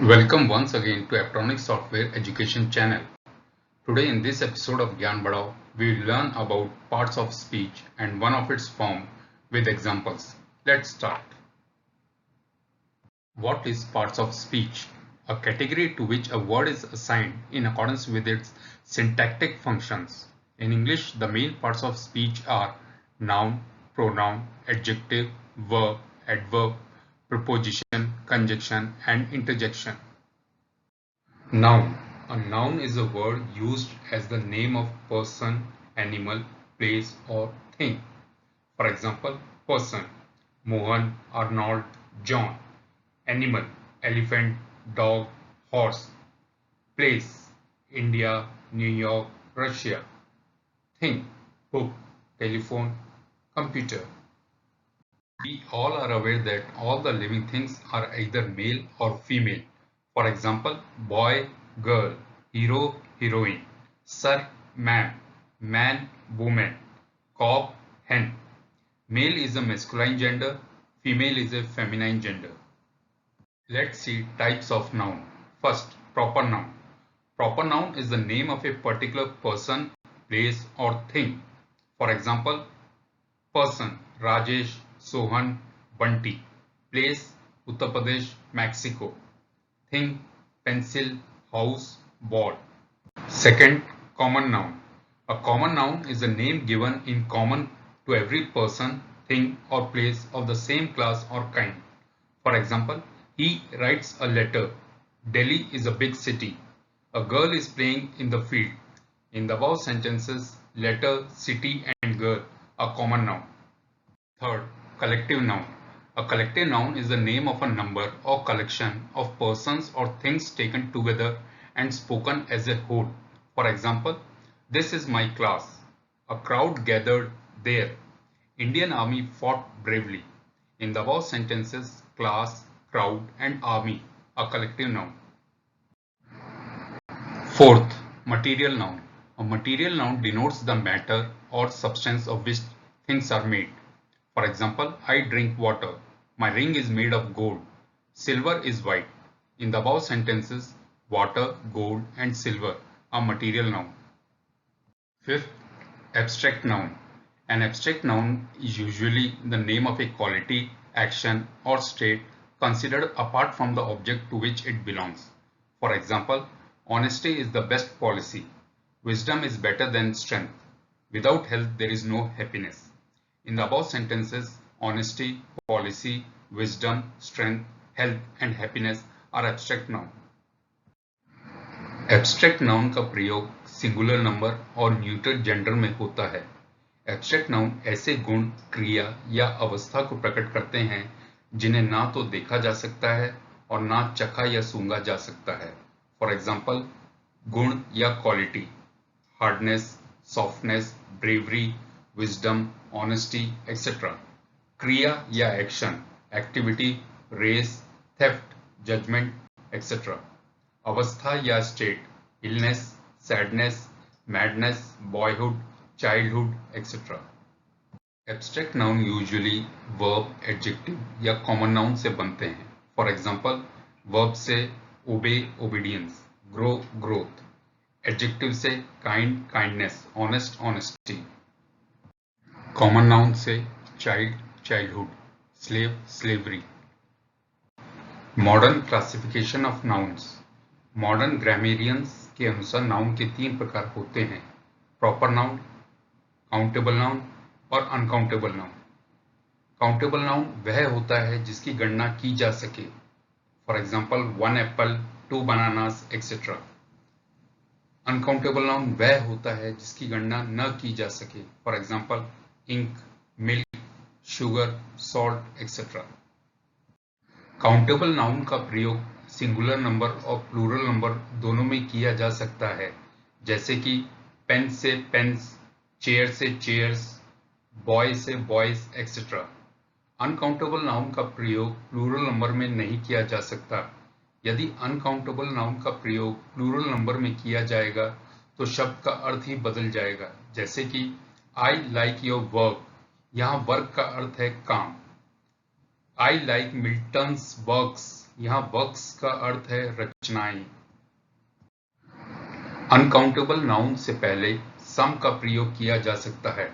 Welcome once again to Aptronic Software Education channel. Today in this episode of Gyan Badhao, we will learn about parts of speech and one of its form with examples. Let's start. What is parts of speech? A category to which a word is assigned in accordance with its syntactic functions. In English, the main parts of speech are noun, pronoun, adjective, verb, adverb, preposition, conjunction, and interjection. Noun. A noun is a word used as the name of person, animal, place or thing. For example, person, Mohan, Arnold, John. Animal, elephant, dog, horse. Place, India, New York, Russia. Thing, book, telephone, computer. We all are aware that all the living things are either male or female. For example, boy, girl, hero, heroine, sir, ma'am, man, woman, cock, hen. Male is a masculine gender, female is a feminine gender. Let's see types of noun. First, proper noun. Proper noun is the name of a particular person, place or thing. For example, person, Rajesh, Sohan, Bunty. Place, Uttar Pradesh, Mexico. Thing, pencil, house, ball. Second, common noun. A common noun is a name given in common to every person, thing or place of the same class or kind. For example, he writes a letter. Delhi is a big city. A girl is playing in the field. In the above sentences, letter, city and girl are common noun. Third, collective noun. A collective noun is the name of a number or collection of persons or things taken together and spoken as a whole. For example, this is my class. A crowd gathered there. Indian army fought bravely. In the above sentences, class, crowd and army are collective noun. Fourth, material noun. A material noun denotes the matter or substance of which things are made. For example, I drink water. My ring is made of gold. Silver is white. In the above sentences, water, gold and silver are material noun. Fifth, abstract noun. An abstract noun is usually the name of a quality, action or state considered apart from the object to which it belongs. For example, honesty is the best policy. Wisdom is better than strength. Without health, there is no happiness. In the above sentences, honesty, policy, wisdom, strength, health and happiness are abstract noun. Abstract noun का प्रयोग singular number और neuter gender में होता है। Abstract noun ऐसे गुण, क्रिया या अवस्था को प्रकट करते हैं जिन्हें ना तो देखा जा सकता है और ना चखा या सूंघा जा सकता है। फॉर एग्जाम्पल, गुण या quality, hardness, softness, bravery, wisdom, honesty etcetera. क्रिया या action, activity, race, theft, judgement etcetera. अवस्था या state, illness, sadness, madness, boyhood, childhood etcetera. Abstract noun usually verb, adjective या कॉमन नाउन से बनते हैं। फॉर एग्जांपल, वर्ब से obey, obedience, grow, growth. Adjective से kind, kindness, honest, honesty. Common noun से child, childhood, slave, slavery. Modern classification of nouns. Modern grammarians के अनुसार noun के तीन प्रकार होते हैं: प्रॉपर नाउन, काउंटेबल नाउन और अनकाउंटेबल नाउन। काउंटेबल नाउन वह होता है जिसकी गणना की जा सके। For example, 1 apple, 2 bananas etcetera. Uncountable noun वह होता है जिसकी गणना न की जा सके। For example, ink, milk, sugar, salt etcetera. Countable noun का प्रयोग सिंगुलर नंबर और प्लूरल नंबर दोनों में किया जा सकता है, जैसे कि पेन से पेन्स, चेयर से चेयर्स, बॉय से बॉयज एक्सेट्रा। अनकाउंटेबल नाउन का प्रयोग प्लूरल नंबर में नहीं किया जा सकता। यदि अनकाउंटेबल नाउन का प्रयोग प्लूरल नंबर में किया जाएगा तो शब्द का अर्थ ही बदल जाएगा, जैसे कि आई लाइक योर वर्क। यहाँ वर्क का अर्थ है काम। I like Milton's works, यहाँ वर्क्स का अर्थ है रचनाएं। अनकाउंटेबल नाउन से पहले सम का प्रयोग किया जा सकता है,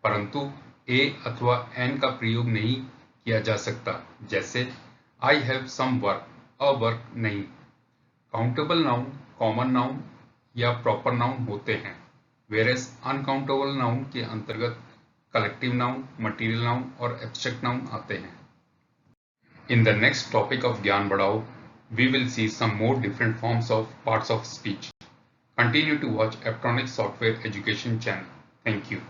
परंतु ए अथवा एन का प्रयोग नहीं किया जा सकता, जैसे I have some work, a work नहीं। काउंटेबल नाउन कॉमन नाउन या प्रॉपर नाउन होते हैं, वेरेस अनकाउंटेबल नाउन के अंतर्गत कलेक्टिव नाउन, मटीरियल नाउन और एब्स्ट्रैक्ट नाउन आते हैं। In the next topic of Gyan Badhao, we will see some more different forms of parts of speech. Continue to watch Aptronic Software Education channel. Thank you.